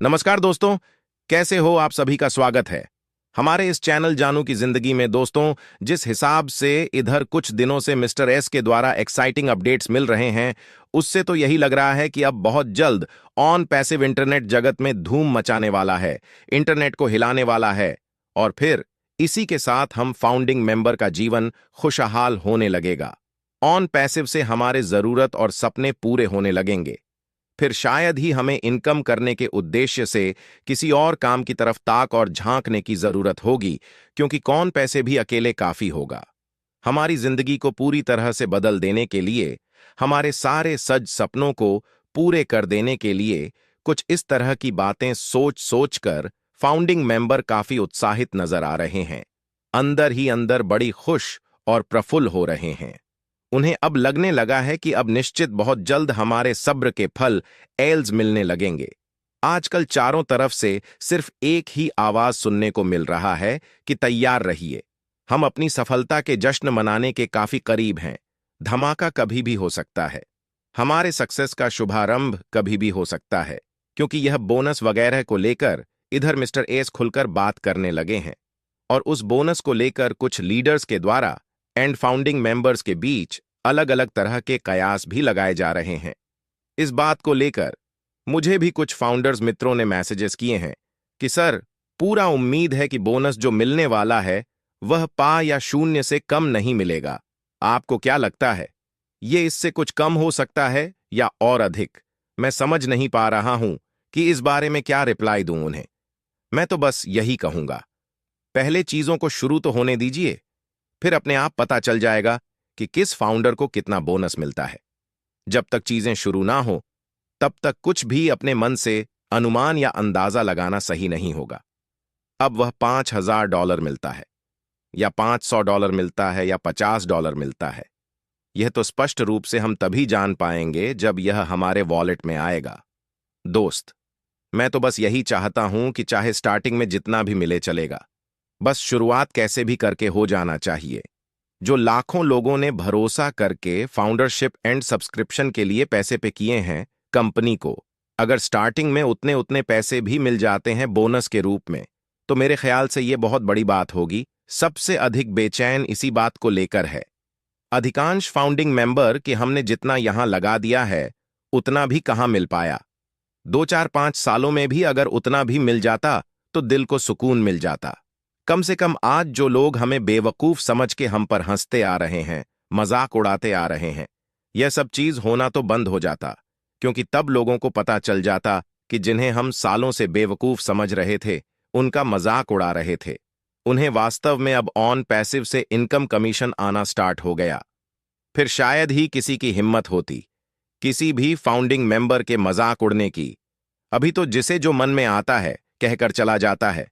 नमस्कार दोस्तों, कैसे हो आप सभी का स्वागत है हमारे इस चैनल जानू की जिंदगी में। दोस्तों, जिस हिसाब से इधर कुछ दिनों से मिस्टर एस के द्वारा एक्साइटिंग अपडेट्स मिल रहे हैं, उससे तो यही लग रहा है कि अब बहुत जल्द ऑन पैसिव इंटरनेट जगत में धूम मचाने वाला है, इंटरनेट को हिलाने वाला है। और फिर इसी के साथ हम फाउंडिंग मेंबर का जीवन खुशहाल होने लगेगा। ऑन पैसिव से हमारे जरूरत और सपने पूरे होने लगेंगे। फिर शायद ही हमें इनकम करने के उद्देश्य से किसी और काम की तरफ ताक और झांकने की जरूरत होगी, क्योंकि कौन पैसे भी अकेले काफी होगा। हमारी जिंदगी को पूरी तरह से बदल देने के लिए, हमारे सारे सज सपनों को पूरे कर देने के लिए कुछ इस तरह की बातें सोच सोच कर फाउंडिंग मेंबर काफी उत्साहित नजर आ रहे हैं। अंदर ही अंदर बड़ी खुश और प्रफुल्ल हो रहे हैं। उन्हें अब लगने लगा है कि अब निश्चित बहुत जल्द हमारे सब्र के फल एल्स मिलने लगेंगे। आजकल चारों तरफ से सिर्फ एक ही आवाज सुनने को मिल रहा है कि तैयार रहिए, हम अपनी सफलता के जश्न मनाने के काफी करीब हैं। धमाका कभी भी हो सकता है, हमारे सक्सेस का शुभारंभ कभी भी हो सकता है, क्योंकि यह बोनस वगैरह को लेकर इधर मिस्टर एस खुलकर बात करने लगे हैं। और उस बोनस को लेकर कुछ लीडर्स के द्वारा एंड फाउंडिंग मेंबर्स के बीच अलग अलग तरह के कयास भी लगाए जा रहे हैं। इस बात को लेकर मुझे भी कुछ फाउंडर्स मित्रों ने मैसेजेस किए हैं कि सर, पूरा उम्मीद है कि बोनस जो मिलने वाला है वह पा या शून्य से कम नहीं मिलेगा। आपको क्या लगता है, ये इससे कुछ कम हो सकता है या और अधिक? मैं समझ नहीं पा रहा हूं कि इस बारे में क्या रिप्लाई दूं उन्हें। मैं तो बस यही कहूंगा, पहले चीजों को शुरू तो होने दीजिए, फिर अपने आप पता चल जाएगा कि किस फाउंडर को कितना बोनस मिलता है। जब तक चीजें शुरू ना हो तब तक कुछ भी अपने मन से अनुमान या अंदाजा लगाना सही नहीं होगा। अब वह $5,000 मिलता है या $500 मिलता है या $50 मिलता है, यह तो स्पष्ट रूप से हम तभी जान पाएंगे जब यह हमारे वॉलेट में आएगा। दोस्त, मैं तो बस यही चाहता हूं कि चाहे स्टार्टिंग में जितना भी मिले चलेगा, बस शुरुआत कैसे भी करके हो जाना चाहिए। जो लाखों लोगों ने भरोसा करके फाउंडरशिप एंड सब्सक्रिप्शन के लिए पैसे पे किए हैं कंपनी को, अगर स्टार्टिंग में उतने उतने पैसे भी मिल जाते हैं बोनस के रूप में, तो मेरे ख्याल से ये बहुत बड़ी बात होगी। सबसे अधिक बेचैन इसी बात को लेकर है अधिकांश फाउंडिंग मेंबर कि हमने जितना यहां लगा दिया है उतना भी कहां मिल पाया। 2-4-5 सालों में भी अगर उतना भी मिल जाता तो दिल को सुकून मिल जाता। कम से कम आज जो लोग हमें बेवकूफ समझ के हम पर हंसते आ रहे हैं, मजाक उड़ाते आ रहे हैं, यह सब चीज होना तो बंद हो जाता, क्योंकि तब लोगों को पता चल जाता कि जिन्हें हम सालों से बेवकूफ समझ रहे थे, उनका मजाक उड़ा रहे थे, उन्हें वास्तव में अब ऑन पैसिव से इनकम कमीशन आना स्टार्ट हो गया। फिर शायद ही किसी की हिम्मत होती किसी भी फाउंडिंग मेंबर के मजाक उड़ने की। अभी तो जिसे जो मन में आता है कहकर चला जाता है,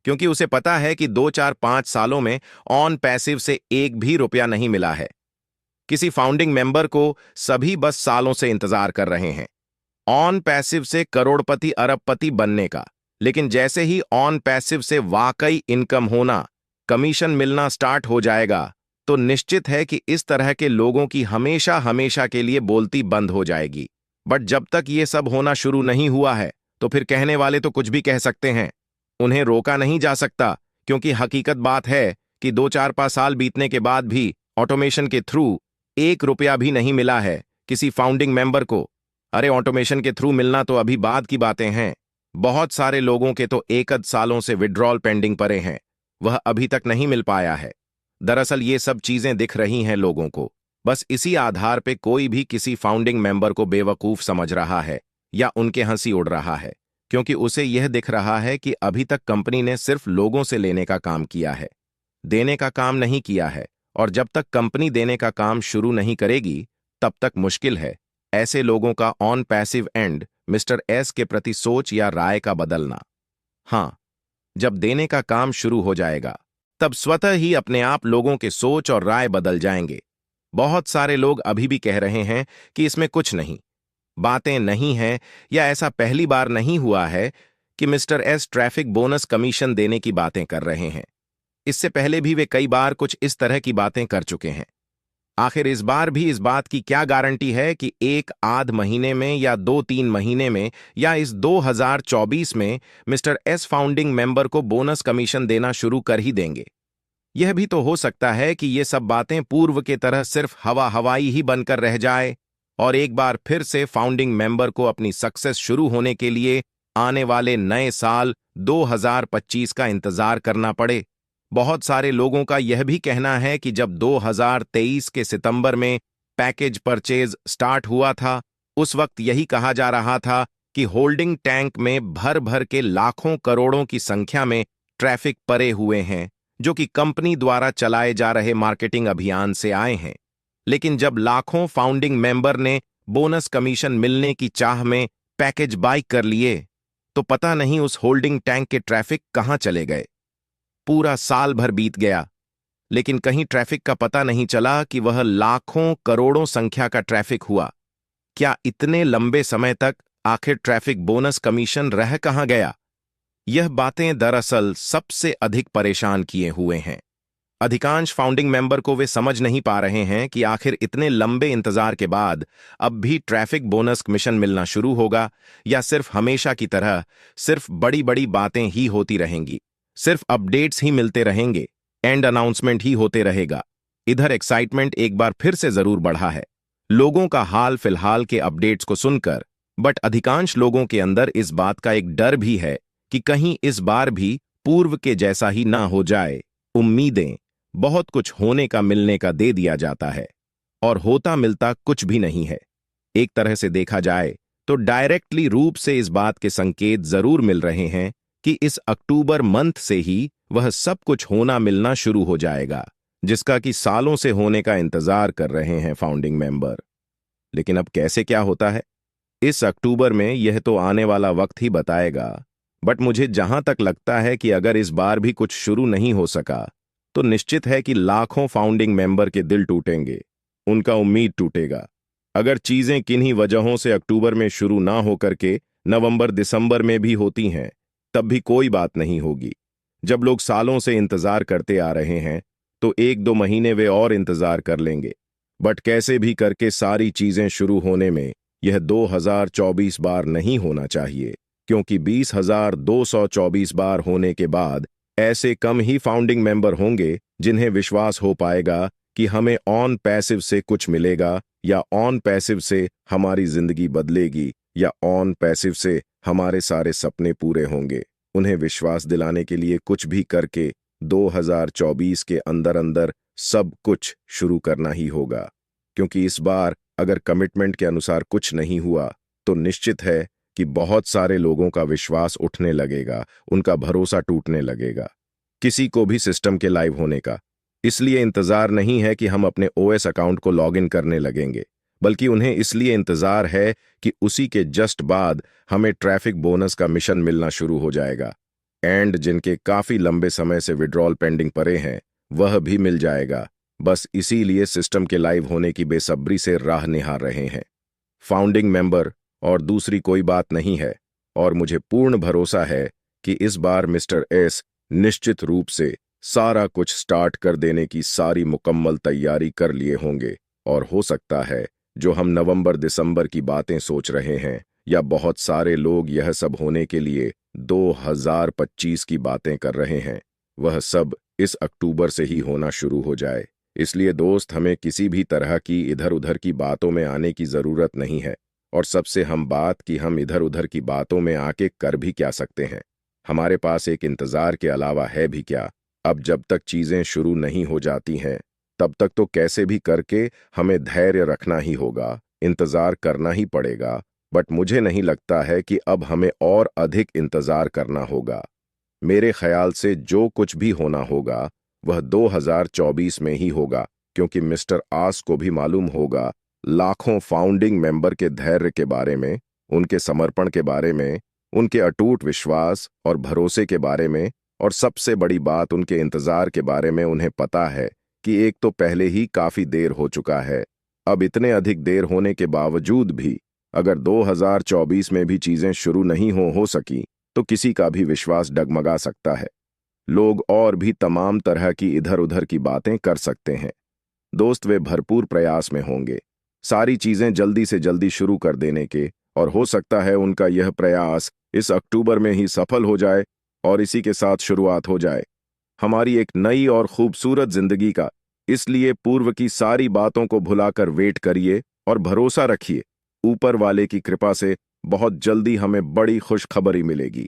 क्योंकि उसे पता है कि 2-4-5 सालों में ऑन पैसिव से एक भी रुपया नहीं मिला है। किसी फाउंडिंग मेंबर को सभी बस सालों से इंतजार कर रहे हैं ऑन पैसिव से करोड़पति अरबपति बनने का। लेकिन जैसे ही ऑन पैसिव से वाकई इनकम होना, कमीशन मिलना स्टार्ट हो जाएगा, तो निश्चित है कि इस तरह के लोगों की हमेशा हमेशा के लिए बोलती बंद हो जाएगी। बट जब तक ये सब होना शुरू नहीं हुआ है, तो फिर कहने वाले तो कुछ भी कह सकते हैं, उन्हें रोका नहीं जा सकता, क्योंकि हकीकत बात है कि 2-4-5 साल बीतने के बाद भी ऑटोमेशन के थ्रू एक रुपया भी नहीं मिला है किसी फाउंडिंग मेंबर को। अरे, ऑटोमेशन के थ्रू मिलना तो अभी बाद की बातें हैं। बहुत सारे लोगों के तो एकद सालों से विड्रॉल पेंडिंग पड़े हैं, वह अभी तक नहीं मिल पाया है। दरअसल ये सब चीजें दिख रही हैं लोगों को, बस इसी आधार पे कोई भी किसी फाउंडिंग मेंबर को बेवकूफ समझ रहा है या उनके हंसी उड़ रहा है, क्योंकि उसे यह दिख रहा है कि अभी तक कंपनी ने सिर्फ लोगों से लेने का काम किया है, देने का काम नहीं किया है। और जब तक कंपनी देने का काम शुरू नहीं करेगी, तब तक मुश्किल है ऐसे लोगों का on passive and mister S के प्रति सोच या राय का बदलना। हां, जब देने का काम शुरू हो जाएगा, तब स्वतः ही अपने आप लोगों के सोच और राय बदल जाएंगे। बहुत सारे लोग अभी भी कह रहे हैं कि इसमें कुछ नहीं, बातें नहीं हैं, या ऐसा पहली बार नहीं हुआ है कि mister S traffic bonus commission देने की बातें कर रहे हैं। इससे पहले भी वे कई बार कुछ इस तरह की बातें कर चुके हैं। आखिर इस बार भी इस बात की क्या गारंटी है कि एक आध महीने में या 2-3 महीने में या इस 2024 में मिस्टर एस फाउंडिंग मेंबर को बोनस कमीशन देना शुरू कर ही देंगे। यह भी तो हो सकता है कि ये सब बातें पूर्व के तरह सिर्फ हवाई ही बनकर रह जाए और एक बार फिर से फाउंडिंग मेंबर को अपनी सक्सेस शुरू होने के लिए आने वाले नए साल 2025 का इंतजार करना पड़े। बहुत सारे लोगों का यह भी कहना है कि जब 2023 के सितंबर में पैकेज परचेज स्टार्ट हुआ था, उस वक्त यही कहा जा रहा था कि होल्डिंग टैंक में भर भर के लाखों करोड़ों की संख्या में ट्रैफिक परे हुए हैं, जो कि कंपनी द्वारा चलाए जा रहे मार्केटिंग अभियान से आए हैं। लेकिन जब लाखों फाउंडिंग मेंबर ने बोनस कमीशन मिलने की चाह में पैकेज बाय कर लिए, तो पता नहीं उस होल्डिंग टैंक के ट्रैफिक कहां चले गए। पूरा साल भर बीत गया, लेकिन कहीं ट्रैफिक का पता नहीं चला कि वह लाखों करोड़ों संख्या का ट्रैफिक हुआ। क्या इतने लंबे समय तक आखिर ट्रैफिक बोनस कमीशन रह कहां गया? यह बातें दरअसल सबसे अधिक परेशान किए हुए हैं। अधिकांश फाउंडिंग मेंबर को वे समझ नहीं पा रहे हैं कि आखिर इतने लंबे इंतजार के बाद अब भी ट्रैफिक बोनस कमीशन मिलना शुरू होगा या सिर्फ हमेशा की तरह सिर्फ बड़ी बड़ी बातें ही होती रहेंगी, सिर्फ अपडेट्स ही मिलते रहेंगे, एंड अनाउंसमेंट ही होते रहेगा। इधर एक्साइटमेंट एक बार फिर से जरूर बढ़ा है लोगों का हाल फिलहाल के अपडेट्स को सुनकर, बट अधिकांश लोगों के अंदर इस बात का एक डर भी है कि कहीं इस बार भी पूर्व के जैसा ही ना हो जाए। उम्मीदें बहुत कुछ होने का मिलने का दे दिया जाता है और होता मिलता कुछ भी नहीं है। एक तरह से देखा जाए तो डायरेक्टली रूप से इस बात के संकेत जरूर मिल रहे हैं कि इस अक्टूबर मंथ से ही वह सब कुछ होना मिलना शुरू हो जाएगा, जिसका कि सालों से होने का इंतजार कर रहे हैं फाउंडिंग मेंबर। लेकिन अब कैसे क्या होता है इस अक्टूबर में, यह तो आने वाला वक्त ही बताएगा। बट मुझे जहां तक लगता है कि अगर इस बार भी कुछ शुरू नहीं हो सका, तो निश्चित है कि लाखों फाउंडिंग मेंबर के दिल टूटेंगे, उनका उम्मीद टूटेगा। अगर चीजें किन्हीं वजहों से अक्टूबर में शुरू ना होकर के नवंबर दिसंबर में भी होती हैं, तब भी कोई बात नहीं होगी। जब लोग सालों से इंतजार करते आ रहे हैं, तो 1-2 महीने वे और इंतजार कर लेंगे। बट कैसे भी करके सारी चीजें शुरू होने में यह 2024 बार नहीं होना चाहिए, क्योंकि 20,224 बार होने के बाद ऐसे कम ही फाउंडिंग मेंबर होंगे जिन्हें विश्वास हो पाएगा कि हमें ऑन पैसिव से कुछ मिलेगा, या ऑन पैसिव से हमारी जिंदगी बदलेगी, या ऑन पैसिव से हमारे सारे सपने पूरे होंगे। उन्हें विश्वास दिलाने के लिए कुछ भी करके 2024 के अंदर अंदर सब कुछ शुरू करना ही होगा, क्योंकि इस बार अगर कमिटमेंट के अनुसार कुछ नहीं हुआ, तो निश्चित है कि बहुत सारे लोगों का विश्वास उठने लगेगा, उनका भरोसा टूटने लगेगा। किसी को भी सिस्टम के लाइव होने का इसलिए इंतजार नहीं है कि हम अपने ओएस अकाउंट को लॉगिन करने लगेंगे, बल्कि उन्हें इसलिए इंतजार है कि उसी के जस्ट बाद हमें ट्रैफिक बोनस का मिशन मिलना शुरू हो जाएगा, एंड जिनके काफी लंबे समय से विड्रॉल पेंडिंग पड़े हैं वह भी मिल जाएगा। बस इसीलिए सिस्टम के लाइव होने की बेसब्री से राह निहार रहे हैं फाउंडिंग मेंबर, और दूसरी कोई बात नहीं है। और मुझे पूर्ण भरोसा है कि इस बार मिस्टर एस निश्चित रूप से सारा कुछ स्टार्ट कर देने की सारी मुकम्मल तैयारी कर लिए होंगे, और हो सकता है जो हम नवंबर दिसंबर की बातें सोच रहे हैं, या बहुत सारे लोग यह सब होने के लिए 2025 की बातें कर रहे हैं, वह सब इस अक्टूबर से ही होना शुरू हो जाए। इसलिए दोस्त, हमें किसी भी तरह की इधर उधर की बातों में आने की जरूरत नहीं है, और सबसे हम बात कि हम इधर उधर की बातों में आके कर भी क्या सकते हैं। हमारे पास एक इंतजार के अलावा है भी क्या। अब जब तक चीजें शुरू नहीं हो जाती हैं, तब तक तो कैसे भी करके हमें धैर्य रखना ही होगा, इंतजार करना ही पड़ेगा। बट मुझे नहीं लगता है कि अब हमें और अधिक इंतजार करना होगा। मेरे ख्याल से जो कुछ भी होना होगा वह 2024 में ही होगा, क्योंकि मिस्टर आस को भी मालूम होगा लाखों फाउंडिंग मेंबर के धैर्य के बारे में, उनके समर्पण के बारे में, उनके अटूट विश्वास और भरोसे के बारे में, और सबसे बड़ी बात उनके इंतजार के बारे में। उन्हें पता है कि एक तो पहले ही काफी देर हो चुका है, अब इतने अधिक देर होने के बावजूद भी अगर 2024 में भी चीजें शुरू नहीं हो सकी, तो किसी का भी विश्वास डगमगा सकता है। लोग और भी तमाम तरह की इधर उधर की बातें कर सकते हैं, दोस्त वे भरपूर प्रयास में होंगे सारी चीजें जल्दी से जल्दी शुरू कर देने के, और हो सकता है उनका यह प्रयास इस अक्टूबर में ही सफल हो जाए और इसी के साथ शुरुआत हो जाए हमारी एक नई और खूबसूरत जिंदगी का। इसलिए पूर्व की सारी बातों को भुलाकर वेट करिए और भरोसा रखिए, ऊपर वाले की कृपा से बहुत जल्दी हमें बड़ी खुशखबरी मिलेगी।